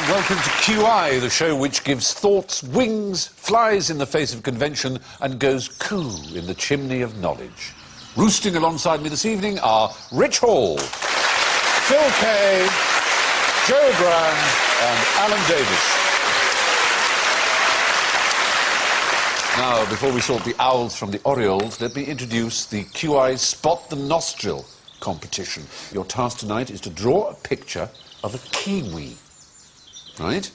Welcome to QI, the show which gives thoughts wings, flies in the face of convention, and goes coo in the chimney of knowledge. Roosting alongside me this evening are Rich Hall, Phil Kay, Joe Brown, and Alan Davis. Now, before we sort the owls from the orioles, let me introduce the QI Spot the Nostril competition. Your task tonight is to draw a picture of a kiwi. Right?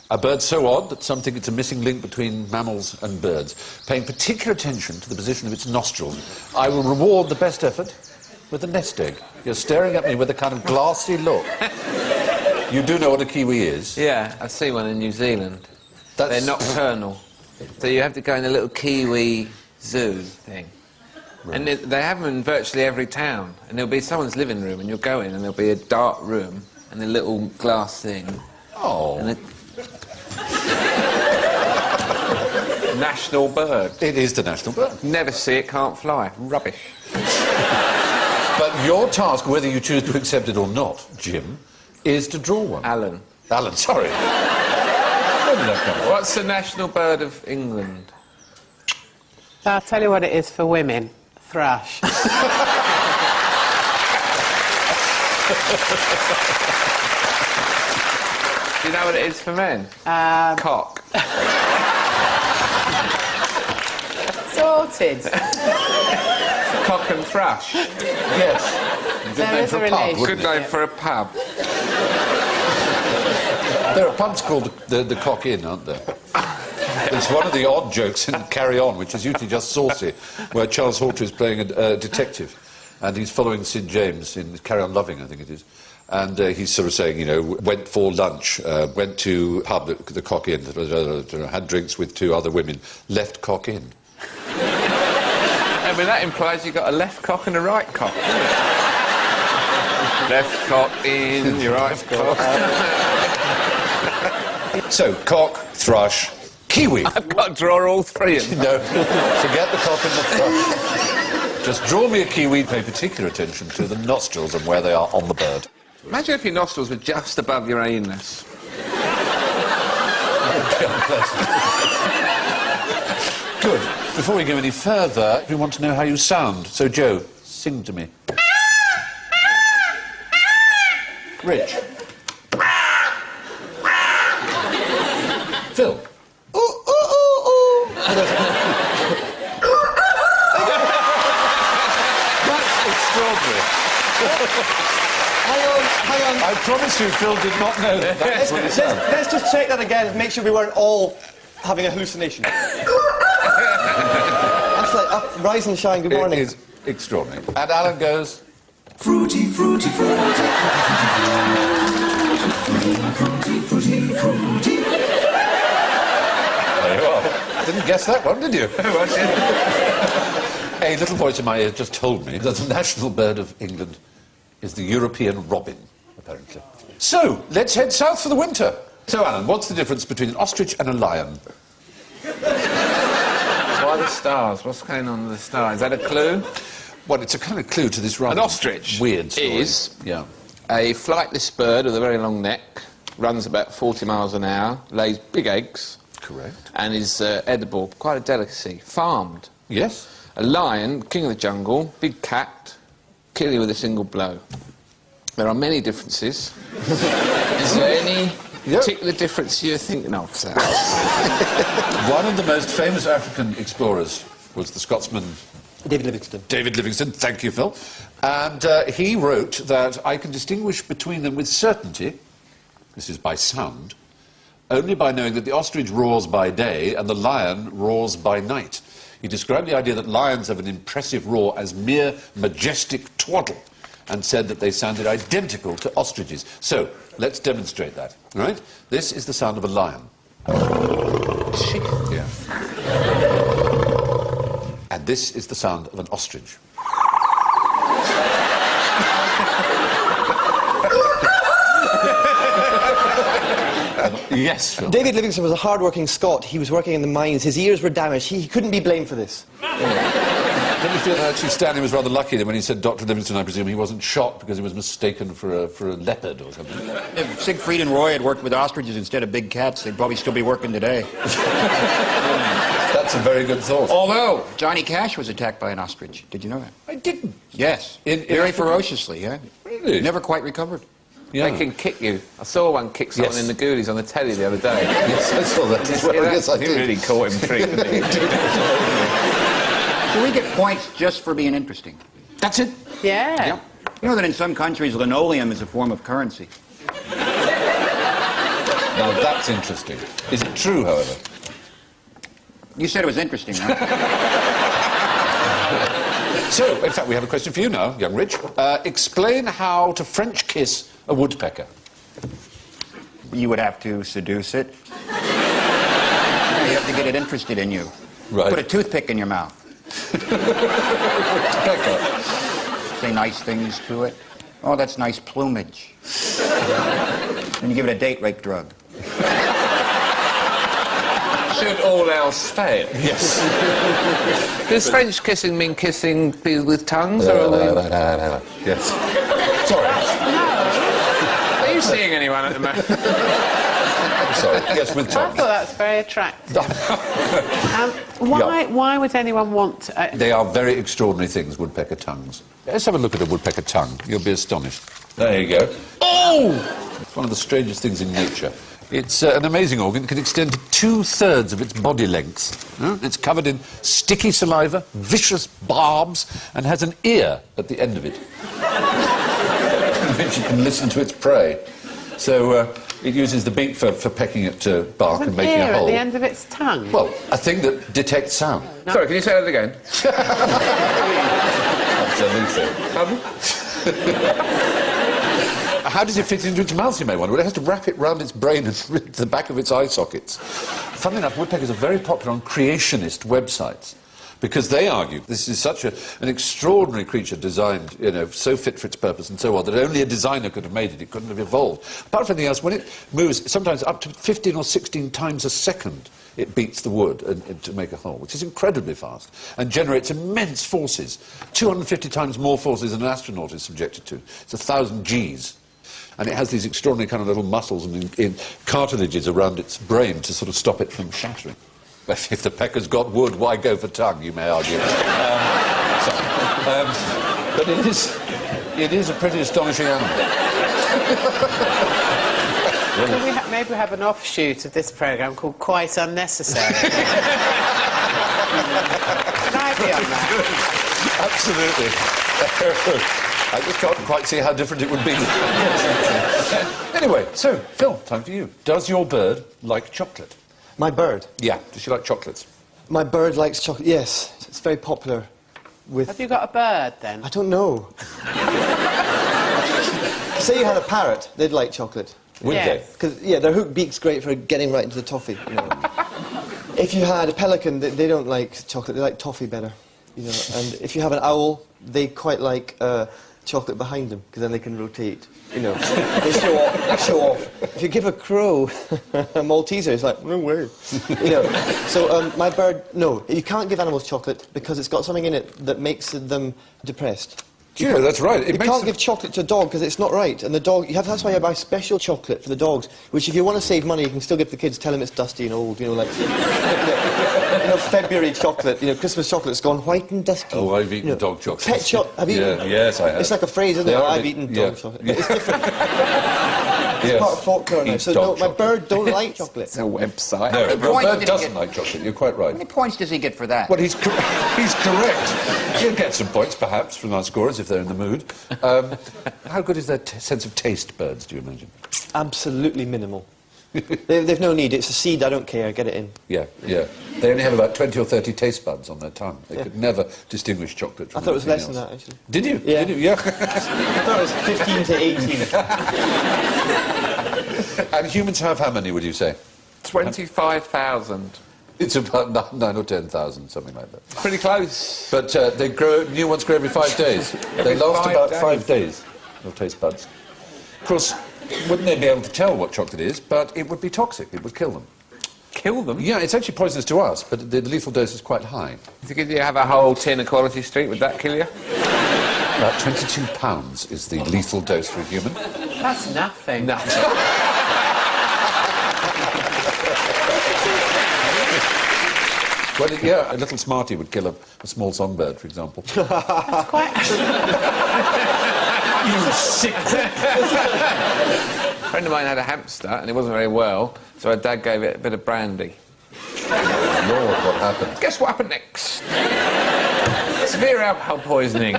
A bird so odd that some think it's a missing link between mammals and birds, paying particular attention to the position of its nostrils. I will reward the best effort with a nest egg. You're staring at me with a kind of glassy look. You do know what a kiwi is? Yeah, I've seen one in New Zealand. They're nocturnal. So you have to go in a little kiwi zoo thing. Right. And they have them in virtually every town. And there'll be someone's living room, and you'll go in, and there'll be a dark room and a little glass thing. Oh. And national bird. It is the national bird. Never see it, can't fly. Rubbish. But your task, whether you choose to accept it or not, Jim, is to draw one. Alan. Alan, sorry. Where did that come from? What's the national bird of England? I'll tell you what it is for women. Thrush. Do you know what it is for men? Cock. Sorted. Cock and thrush. Yes. There is a relation. Good name for a pub. There are pubs called the Cock Inn, aren't there? It's one of the odd jokes in Carry On, which is usually just saucy, where Charles Hawtrey is playing a detective, and he's following Sid James in Carry On Loving, I think it is. And he's sort of saying, you know, went for lunch, went to pub, the Cock Inn, had drinks with two other women, left Cock Inn. I mean, that implies you've got a left cock and a right cock. Left cock in, your right cock. So, cock, thrush, kiwi. I've got to draw all three of them. No, forget the cock and the thrush. Just draw me a kiwi, pay particular attention to the nostrils and where they are on the bird. Imagine if your nostrils were just above your anus. Good. Before we go any further, we want to know how you sound. So, Joe, sing to me. Rich. Phil. Ooh, ooh, ooh, ooh. That's extraordinary. Hang on. I promise you, Phil did not know that. That's what it sounded. Let's just check that again and make sure we weren't all having a hallucination. That's like up, rise and shine, good morning. It is extraordinary. And Alan goes... Fruity, fruity, fruity, fruity, fruity, fruity. There you are. Didn't guess that one, did you? A little voice in my ear just told me that the national bird of England is the European robin, apparently. So, let's head south for the winter. So, Alan, what's the difference between an ostrich and a lion? Why the stars? What's going on with the stars? Is that a clue? Well, it's a kind of clue to this rather An ostrich weird story. is yeah. a flightless bird with a very long neck, runs about 40 miles an hour, lays big eggs. Correct. And is edible, quite a delicacy. Farmed. Yes. A lion, king of the jungle, big cat, kill you with a single blow. There are many differences. Is there any particular difference you're thinking of, Sal? One of the most famous African explorers was the Scotsman... David Livingstone. David Livingstone, thank you, Phil. And he wrote that I can distinguish between them with certainty, this is by sound, only by knowing that the ostrich roars by day and the lion roars by night. He described the idea that lions have an impressive roar as mere majestic twaddle, and said that they sounded identical to ostriches. So, let's demonstrate that, all right? This is the sound of a lion. Yeah. And this is the sound of an ostrich. Yes, Phil. David Livingstone was a hard-working Scot. He was working in the mines. His ears were damaged. He couldn't be blamed for this. Don't you feel that actually Stanley was rather lucky that when he said Dr. Livingstone, I presume, he wasn't shot because he was mistaken for a leopard or something? If Siegfried and Roy had worked with ostriches instead of big cats, they'd probably still be working today. That's a very good thought. Although, Johnny Cash was attacked by an ostrich. Did you know that? I didn't. Yes. In Very Africa? ferociously, yeah. Really? Never quite recovered. Yeah. They can kick you. I saw one kick someone Yes. in the Goonies on the telly the other day. Yes, I saw that as well. Yes, I He did. really caught him treating me. So we get points just for being interesting. That's it. Yeah. You know that in some countries, linoleum is a form of currency. Now, that's interesting. Is it true, however? You said it was interesting, right? So, in fact, we have a question for you now, young Rich. Explain how to French kiss a woodpecker. You would have to seduce it. You have to get it interested in you. Right. Put a toothpick in your mouth. Woodpecker. Say nice things to it. Oh, that's nice plumage. Then you give it a date rape drug. Should all else fail. Yes. Does French kissing mean kissing with tongues? Or Yes. Sorry. are you seeing anyone at the moment? Sorry. Yes, with I tongues. thought that's very attractive. Why would anyone want... They are very extraordinary things, woodpecker tongues. Let's have a look at a woodpecker tongue. You'll be astonished. There you go. Oh! It's one of the strangest things in nature. It's an amazing organ. It can extend to 2/3 of its body length. It's covered in sticky saliva, vicious barbs, and has an ear at the end of it, which you can listen to its prey. So it uses the beak for pecking at bark and an making ear a hole. at the end of its tongue? Well, a thing that detects sound. Sorry, can you say that again? Absolutely. How does it fit into its mouth, you may wonder? Well, it has to wrap it round its brain and the back of its eye sockets. Funnily enough, woodpeckers are very popular on creationist websites because they argue this is such an extraordinary creature designed, you know, so fit for its purpose and so on, that only a designer could have made it. It couldn't have evolved. Apart from anything else, when it moves sometimes up to 15 or 16 times a second, it beats the wood to make a hole, which is incredibly fast and generates immense forces, 250 times more forces than an astronaut is subjected to. It's 1,000 Gs. And it has these extraordinary kind of little muscles and in cartilages around its brain to sort of stop it from shattering. But if the pecker's got wood, why go for tongue, you may argue. But it is a pretty astonishing animal. Maybe we have an offshoot of this programme called Quite Unnecessary. Can I be on that? Absolutely. I just can't quite see how different it would be. Anyway, so, Phil, time for you. Does your bird like chocolate? My bird? Yeah. Does she like chocolates? My bird likes chocolate, yes. It's very popular with... Have you got a bird, then? I don't know. Say you had a parrot, they'd like chocolate. Would Yes. they? Because, yeah, their hook beak's great for getting right into the toffee, you know. If you had a pelican, they don't like chocolate, they like toffee better, you know. And if you have an owl, they quite like chocolate behind them, because then they can rotate, you know. They show off. If you give a crow a Malteser, it's like, no way. You know. So my bird, no. You can't give animals chocolate because it's got something in it that makes them depressed. Yeah, that's right. You can't give chocolate to a dog because it's not right. And the dog, that's why I buy special chocolate for the dogs, which if you want to save money, you can still give the kids, tell them it's dusty and old, you know, like... you know, February chocolate, you know, Christmas chocolate's gone white and dusty. Oh, I've eaten you know, dog chocolate. Pet chocolate, have you Yeah, eaten? yes, I have. It's like a phrase, isn't it? They are a I've bit- eaten yeah. dog chocolate. But it's different. Yes. It's part of folklore now. Eat So dog no, my chocolate. bird don't like chocolate. It's a website. No, How many your points bird did he doesn't get? like chocolate. You're quite right. How many points does he get for that? Well, he's correct. He'll get some points, perhaps, from our scorers if they're in the mood. How good is their sense of taste, birds, do you imagine? Absolutely minimal. They've no need. It's a seed. I don't care. Get it in. Yeah, yeah. They only have about 20 or 30 taste buds on their tongue. They could never distinguish chocolate from I thought it was anything less else. than that, actually. Did you? Yeah. Did you? Yeah. I thought it was 15 to 18. And humans have how many, would you say? 25,000. It's about 9 or 10,000, something like that. Pretty close. But they grow, new ones grow every 5 days. They last 5 about days. 5 days, your taste buds. Of course, wouldn't they be able to tell what chocolate is, but it would be toxic, it would kill them. Kill them? Yeah, it's actually poisonous to us, but the lethal dose is quite high. If you have a whole tin of Quality Street, would that kill you? About 22 pounds is the lethal dose for a human. That's nothing. No. Well, yeah, a little Smartie would kill a small songbird, for example. That's quite... You sick... A friend of mine had a hamster and it wasn't very well, so her dad gave it a bit of brandy. Lord, what happened? Guess what happened next? Severe alcohol poisoning.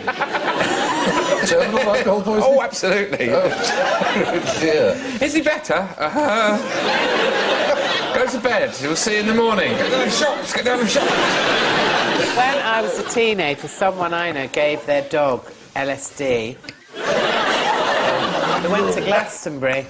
Terminal alcohol poisoning? Oh, absolutely. Oh, dear. Is he better? Go to bed. We'll see you in the morning. Go down the shops. Get down the shops. When I was a teenager, someone I know gave their dog LSD. They went to Glastonbury.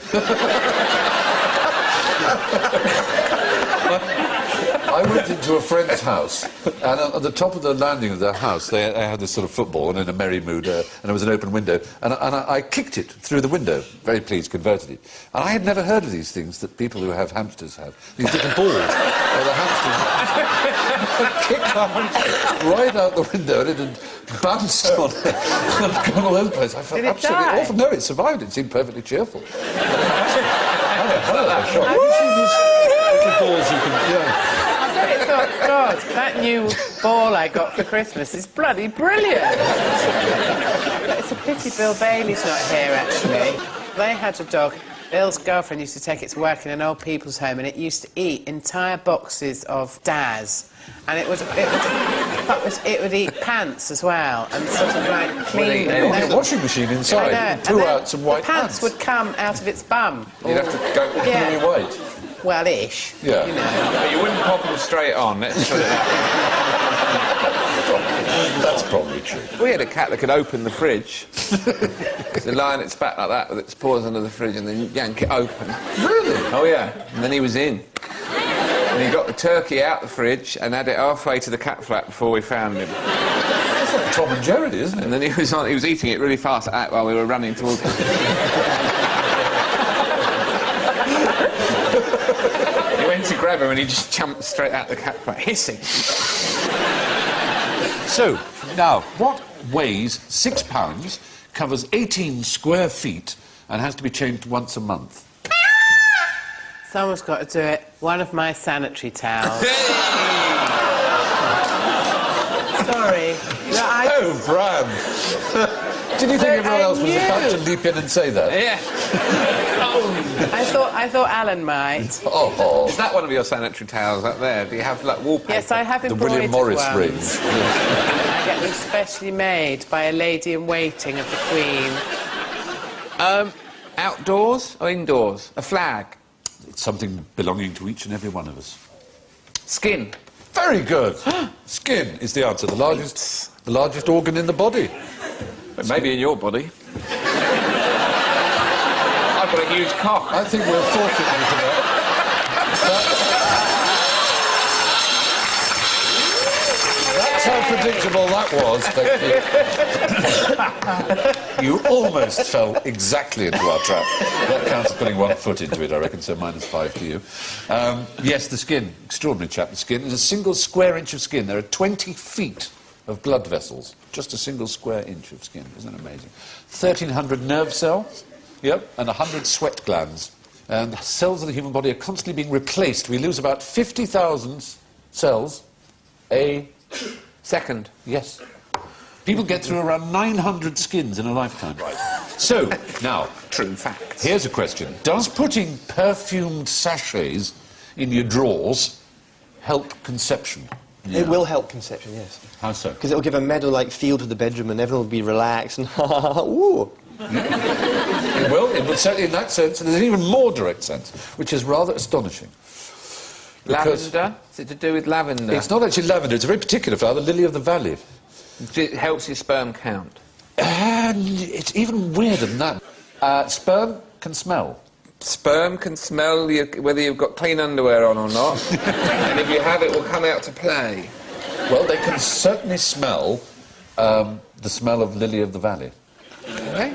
I went into a friend's house, and at the top of the landing of their house, they had this sort of football, and in a merry mood, and there was an open window, and I kicked it through the window, very pleased, converted it. And I had never heard of these things that people who have hamsters have, these little balls where the hamsters... I kicked the hamster right out the window, and it had bounced on it and gone all over the place. I felt Did it absolutely die? awful. No, it survived. It seemed perfectly cheerful. How Have you seen these little balls you can... Yeah. I bet it thought, God, that new ball I got for Christmas is bloody brilliant. But it's a pity Bill Bailey's not here, actually. They had a dog. Bill's girlfriend used to take it to work in an old people's home, and it used to eat entire boxes of Daz. And it would eat pants as well, and sort of like clean them. There's a washing machine inside. I know. Two And then out some white the pants would come out of its bum. You'd have to go... Yeah. Really white. Well, ish. Yeah. You know. But you wouldn't pop them straight on. Let's put it that That's probably true. way. We had a cat that could open the fridge. It'd lie on its back like that with its paws under the fridge and then yank it open. Really? Oh, yeah. And then he was in. And he got the turkey out the fridge and had it halfway to the cat flap before we found him. That's like Tom and Jerry, isn't it? And then he was eating it really fast while we were running towards him. He went to grab him and he just jumped straight out the cat flap, hissing. So, now, what weighs 6 pounds, covers 18 square feet, and has to be changed once a month? Someone's got to do it. One of my sanitary towels. Sorry. No, Oh, Bram! Did you think everyone else was about to leap in and say that? Yeah. I thought Alan might. Oh, Is that one of your sanitary towels up there? Do you have, like, wallpaper? Yes, I have the embroidered William Morris ones. rings. I get them specially made by a lady-in-waiting of the Queen. Outdoors or indoors? A flag? It's something belonging to each and every one of us. Skin? Very good. Skin is the answer. The largest organ in the body. But maybe in your body. I've got a huge cock. I think we're forfeiting to that. That's how predictable that was, thank you. You almost fell exactly into our trap. That counts as putting 1 foot into it, I reckon, so -5 to you. Yes, the skin. Extraordinary chap, the skin. Is a single square inch of skin. There are 20 feet of blood vessels. Just a single square inch of skin. Isn't that amazing? 1,300 nerve cells. Yep, and 100 sweat glands. And the cells of the human body are constantly being replaced. We lose about 50,000 cells a second. Yes. People get through around 900 skins in a lifetime. Right. So, now, True facts. here's a question. Does putting perfumed sachets in your drawers help conception? It will help conception, yes. How so? Because it'll give a meadow-like feel to the bedroom and everyone will be relaxed and ooh. You it will certainly in that sense, and there's an even more direct sense, which is rather astonishing. Lavender? Is it to do with lavender? It's not actually lavender, it's a very particular flower, the lily of the valley. It helps your sperm count. And it's even weirder than that. Sperm can smell. Sperm can smell whether you've got clean underwear on or not. And if you have, it will come out to play. Well, they can certainly smell the smell of lily of the valley. Okay?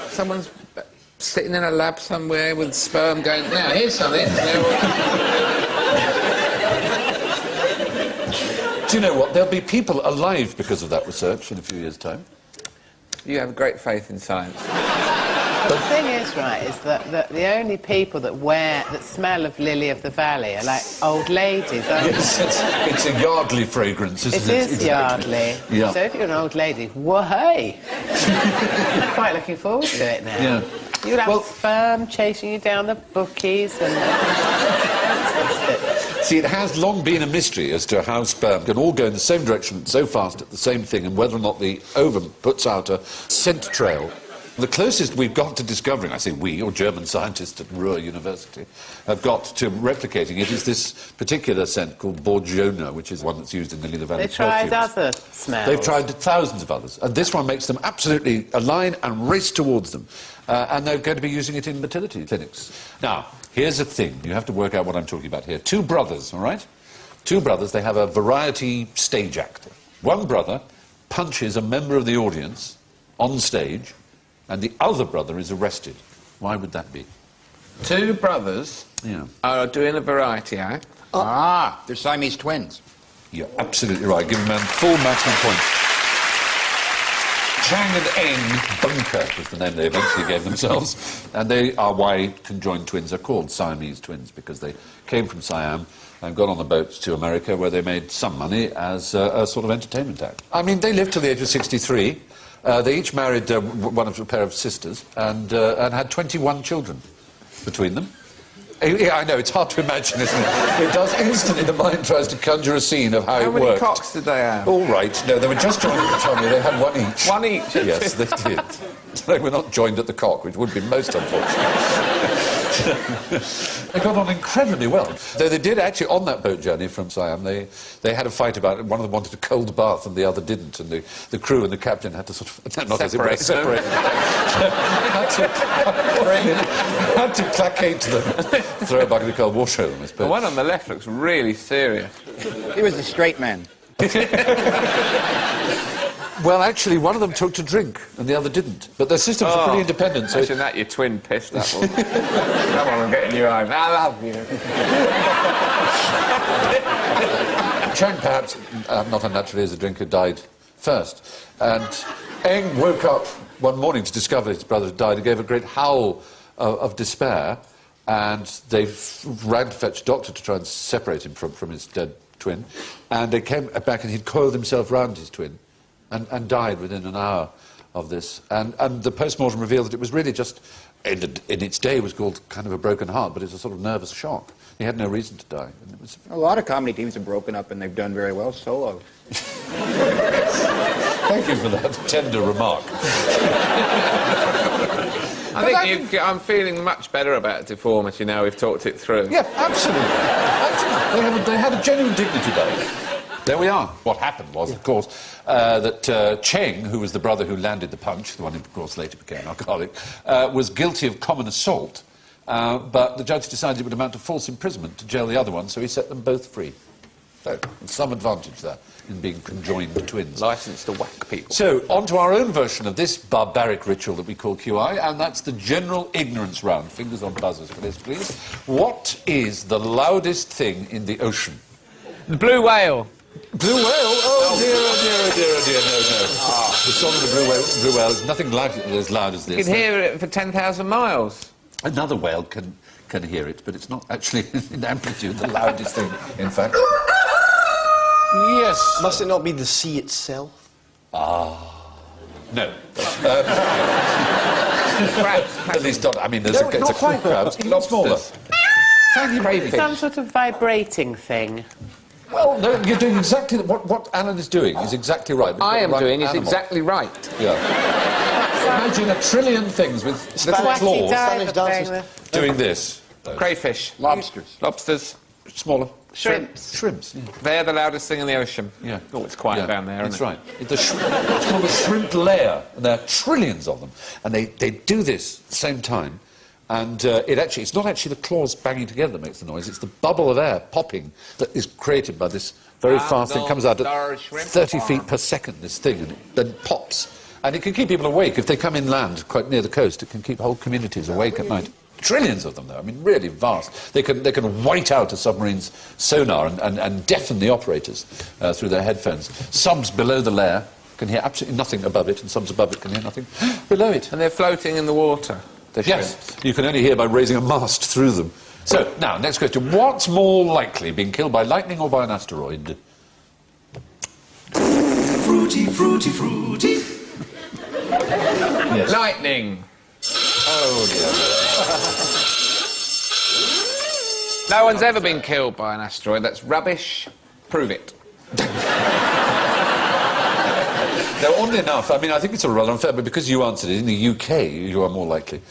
Someone's sitting in a lab somewhere with sperm going, now, here's something. Do you know what? There'll be people alive because of that research in a few years' time. You have great faith in science. The thing is, right, is that the only people that smell of lily of the valley are like old ladies, aren't Yes, it's a Yardley fragrance, isn't it? It is Yardley. Yeah. So if you're an old lady, hey! I'm quite looking forward to it now. Yeah. You'll have sperm chasing you down the bookies and... See, it has long been a mystery as to how sperm can all go in the same direction so fast at the same thing, and whether or not the ovum puts out a scent trail. The closest we've got to discovering, I say we, or German scientists at Ruhr University, have got to replicating it is this particular scent called Borgiona, which is one that's used in the Lily of the Valley They tried perfumes. other smells. They've tried thousands of others, and this one makes them absolutely align and race towards them. And they're going to be using it in fertility clinics. Now, here's the thing. You have to work out what I'm talking about here. Two brothers, all right? Two brothers, they have a variety stage actor. One brother punches a member of the audience on stage, and the other brother is arrested. Why would that be? Two brothers are doing a variety act. Ah, they're Siamese twins. You're absolutely right. Give them full maximum points. Chang and Eng Bunker was the name they eventually gave themselves. And they are why conjoined twins are called Siamese twins, because they came from Siam and got on the boat to America, where they made some money as a sort of entertainment act. I mean, they lived till the age of 63. They each married a pair of sisters and had 21 children between them. Yeah, I know, it's hard to imagine, isn't it? It does instantly, the mind tries to conjure a scene of how it worked. How many cocks did they have? All right, no, they were just joined at the tummy, they had one each. One each? Yes, they did. They were not joined at the cock, which would be most unfortunate. They got on incredibly well. Though they did actually, on that boat journey from Siam, they had a fight about it. One of them wanted a cold bath and the other didn't, and the crew and the captain had to sort of... Not Separate separate. had to placate them. Throw a bucket of cold water at them, I suppose. The one on the left looks really serious. He was the straight man. Well, actually, one of them took to drink and the other didn't. But their systems are pretty independent, so... Imagine that, your twin pissed, that one. Come on, I'm getting you home. I love you. Chang, perhaps, not unnaturally as a drinker, died first. And Eng woke up one morning to discover his brother had died and gave a great howl of despair, and they ran to fetch a doctor to try and separate him from his dead twin. And they came back and he'd coiled himself round his twin and died within an hour of this. And the post-mortem revealed that it was really just, in its day, it was called kind of a broken heart, but it's a sort of nervous shock. He had no reason to die. And it was... A lot of comedy teams have broken up and they've done very well solo. Thank you for that tender remark. I'm feeling much better about deformity now we've talked it through. Yeah, absolutely. Absolutely. They had a genuine dignity about it. There we are. What happened was, of course, that Cheng, who was the brother who landed the punch, the one who, of course, later became an alcoholic, was guilty of common assault, but the judge decided it would amount to false imprisonment to jail the other one, so he set them both free. So, some advantage there in being conjoined twins. Licensed to whack people. So, on to our own version of this barbaric ritual that we call QI, and that's the general ignorance round. Fingers on buzzers for this, please. What is the loudest thing in the ocean? The blue whale. Blue whale? Oh, dear, oh, dear, oh, dear, oh, dear, no. The song of the blue whale is nothing like as loud as this. You can hear it for 10,000 miles. Another whale can hear it, but it's not actually in amplitude the loudest thing, in fact. Yes. Must it not be the sea itself? No. Crabs. At least not. I mean, it's a quite crabs, even smaller. Tiny baby. Some sort of vibrating thing. Well, no, you're doing exactly... What Alan is doing is exactly right. I am Right doing is animal. exactly right. Yeah. Imagine a trillion things with little Wacky claws diver dancers. thing. doing this. Crayfish. Lobsters. Lobsters. Smaller. Shrimps. Shrimps, yeah. They're the loudest thing in the ocean. Yeah. Oh, it's quiet Yeah, down there, that's isn't it? right. It's called the shrimp layer, and there are trillions of them. And they do this at the same time, and it's not actually the claws banging together that makes the noise, it's the bubble of air popping that is created by this very fast thing. It comes out at 30 feet per second, this thing, and it then pops. And it can keep people awake. If they come inland, quite near the coast, it can keep whole communities awake at night. Trillions of them, though. I mean, really vast. They can white out a submarine's sonar and deafen the operators through their headphones. Subs below the layer can hear absolutely nothing above it, and subs above it can hear nothing below it. And they're floating in the water. The Yes, shrimps. you can only hear by raising a mast through them. So, now, next question. What's more likely, being killed by lightning or by an asteroid? Fruity, fruity, fruity. Yes. Lightning. Oh, dear. No one's ever been killed by an asteroid. That's rubbish. Prove it. Now, oddly enough, I mean, I think it's a rather unfair, but because you answered it, in the UK, you are more likely.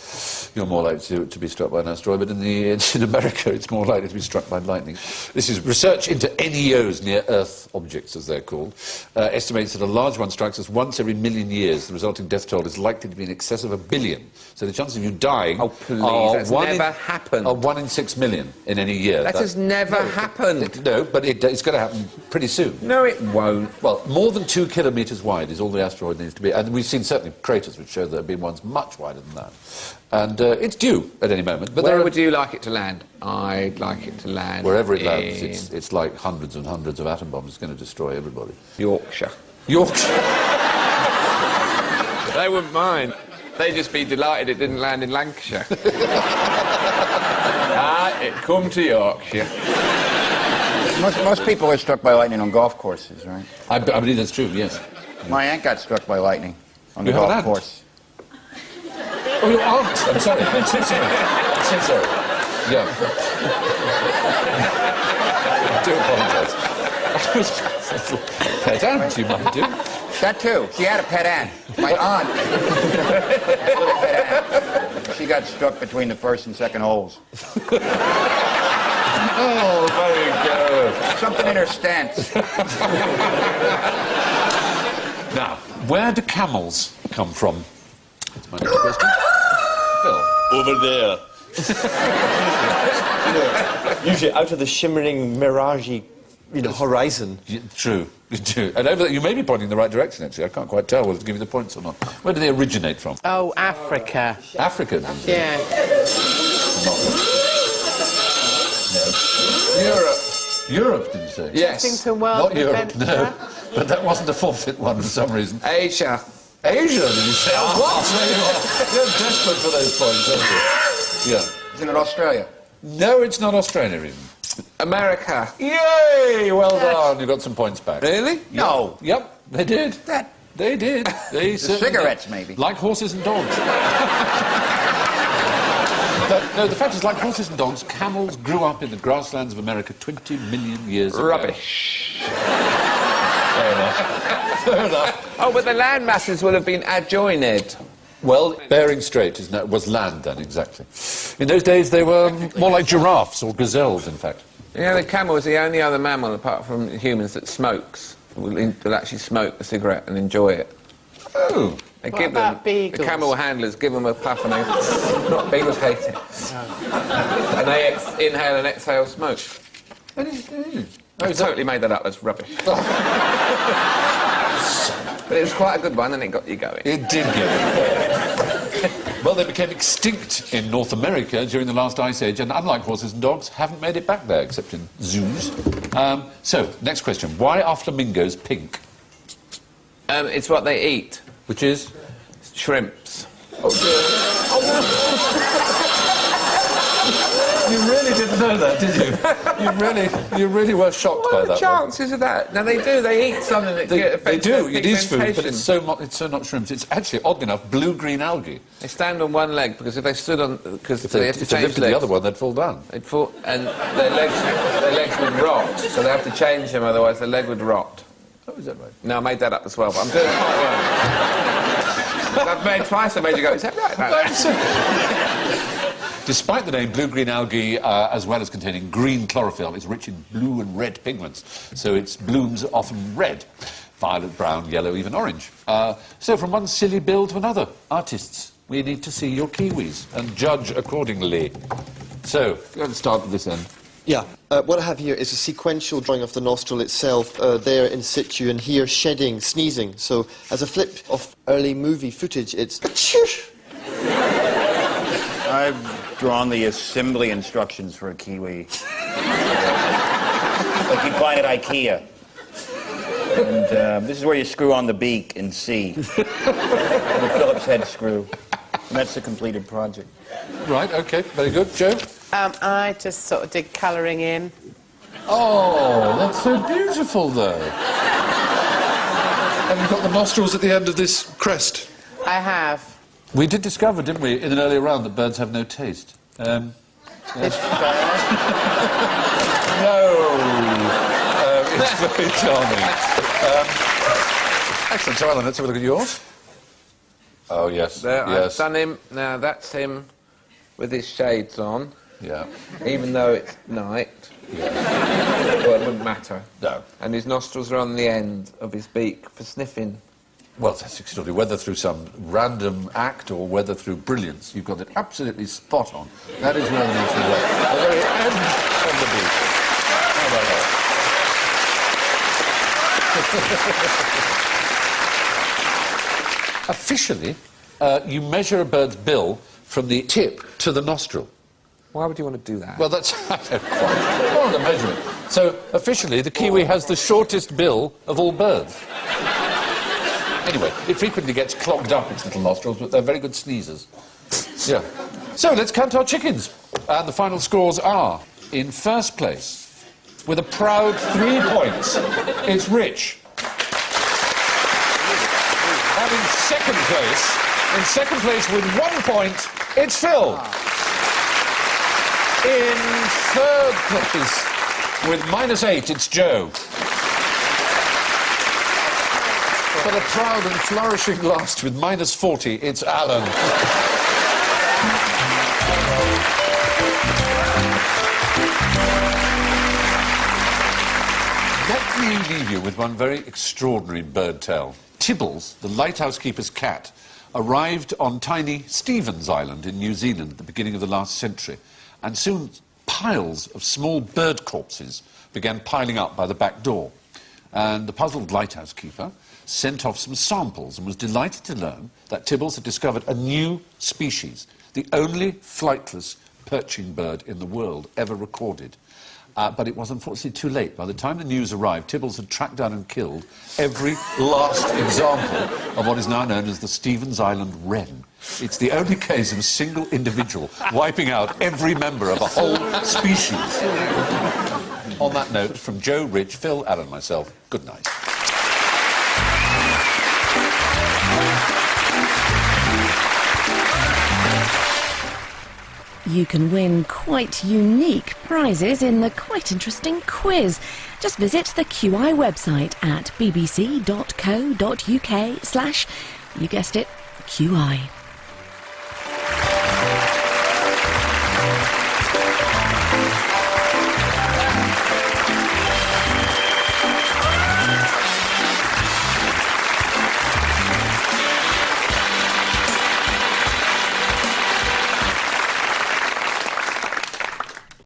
You're more likely to be struck by an asteroid, but in America, it's more likely to be struck by lightning. This is research into NEOs, near-Earth objects, as they're called, estimates that a large one strikes us once every million years. The resulting death toll is likely to be in excess of 1 billion. So the chances of you dying Oh, please, are that's never happened. 1 in 6 million in any year. That has never happened. No, but it's going to happen pretty soon. No, it won't. Well, more than 2 kilometres wide is all the asteroid needs to be. And we've seen certainly craters which show there have been ones much wider than that. And it's due at any moment. But Where would you like it to land? I'd like it to land wherever it in lands, it's like hundreds and hundreds of atom bombs. It's going to destroy everybody. Yorkshire. Yorkshire. They wouldn't mind. They'd just be delighted it didn't land in Lancashire. It come to Yorkshire. Most people are struck by lightning on golf courses, right? I believe that's true, yes. My aunt got struck by lightning on the You have an golf aunt? course. Oh, your aunt. I'm sorry. I'm so sorry. I'm so sorry. Yeah. I do apologise. Pet aunt, you might do. That too. She had a pet aunt. My aunt. Little pet aunt. She got struck between the first and second holes. Oh, very good. Something in her stance. Now, where do camels come from? That's my next question. Phil. Over there. Usually out of the shimmering, miragey, horizon. True. And over there, you may be pointing in the right direction, actually. I can't quite tell whether to give you the points or not. Where do they originate from? Oh, Africa. Africa, did you say? Yeah. Europe. Europe, did you say? Yes. Into world Not Europe, adventure. no. But that wasn't a forfeit one for some reason. Asia. Asia, did you say? Oh, what? There you are. You're desperate for those points, aren't you? Yeah. Isn't it Australia? No, it's not Australia, even. America. Yay! Well done. You got some points back. Really? No. Yep, they did. They did. They certainly cigarettes, did. maybe. Like horses and dogs. But, no, the fact is, like horses and dogs, camels grew up in the grasslands of America 20 million years ago. Rubbish. Fair enough. Fair enough. Oh, but the land masses will have been adjoined. Well, Bering Strait was land then, exactly. In those days, they were more like giraffes or gazelles, in fact. You know, the camel is the only other mammal, apart from humans, that smokes. Will actually smoke a cigarette and enjoy it. Oh. They What give about them, beagles? the camel handlers give them a puff and they... Not beagles hate it. And they inhale and exhale smoke. I totally made that up, that's rubbish. But it was quite a good one and it got you going. It did get it. Well, they became extinct in North America during the last ice age, and unlike horses and dogs, haven't made it back there, except in zoos. So, next question. Why are flamingos pink? It's what they eat. Which is? Shrimps. You really didn't know that, did you? You really were shocked by What are that the chances of that? Now, they do. They eat something that They affects do. their It is food, but pigmentation. it's so not shrooms. It's actually, oddly enough, blue-green algae. They stand on one leg, because if they stood on... Because If they they, have to if they change lifted legs. the other one, they'd fall down. They'd fall, and their legs would rot, so they have to change them, otherwise their leg would rot. Oh, is that right? No, I made that up as well, but I'm doing it quite well. I've made twice, I made you go, is that right? No. Despite the name blue-green algae, as well as containing green chlorophyll, it's rich in blue and red pigments, so its blooms are often red. Violet, brown, yellow, even orange. So from one silly bill to another, artists, we need to see your kiwis and judge accordingly. So, let's start with this end. Yeah. What I have here is a sequential drawing of the nostril itself, there in situ, and here shedding, sneezing. So, as a flip of early movie footage, it's... I've drawn the assembly instructions for a kiwi. Like you'd find at IKEA. And this is where you screw on the beak in C. The Phillips head screw. And that's the completed project. Right, OK, very good. Joe? I just sort of did colouring in. Oh, that's so beautiful, though. And you've got the nostrils at the end of this crest. I have. We did discover, didn't we, in an earlier round, that birds have no taste. No. It's very charming. Excellent. So, Alan, let's have a look at yours. Oh, yes. There, yes. I've done him. Now, that's him with his shades on. Yeah. Even though it's night. Yeah. Well, it wouldn't matter. No. And his nostrils are on the end of his beak for sniffing. Well, that's extraordinary. Whether through some random act or whether through brilliance, you've got it absolutely spot on. That is where the nostrils are. The very end of the beak. How about that? Officially, you measure a bird's bill from the tip to the nostril. Why would you want to do that? Well, that's... I don't quite... I want to measure it. So, officially, the kiwi has the shortest bill of all birds. Anyway, it frequently gets clogged up, its little nostrils, but they're very good sneezers. Yeah. So, let's count our chickens. And the final scores are, in first place, with a proud 3 points, it's Rich. And in second place with 1 point, it's Phil. In third place, with -8, it's Joe. But a proud and flourishing last with -40, it's Alan. Let me leave you with one very extraordinary bird tale. Tibbles, the lighthouse keeper's cat, arrived on tiny Stevens Island in New Zealand at the beginning of the last century, and soon piles of small bird corpses began piling up by the back door. And the puzzled lighthouse keeper sent off some samples and was delighted to learn that Tibbles had discovered a new species, the only flightless perching bird in the world ever recorded. But it was unfortunately too late. By the time the news arrived, Tibbles had tracked down and killed every last example of what is now known as the Stevens Island wren. It's the only case of a single individual wiping out every member of a whole species. On that note, from Joe, Rich, Phil, Alan, myself, good night. You can win quite unique prizes in the quite interesting quiz. Just visit the QI website at bbc.co.uk/, you guessed it, QI.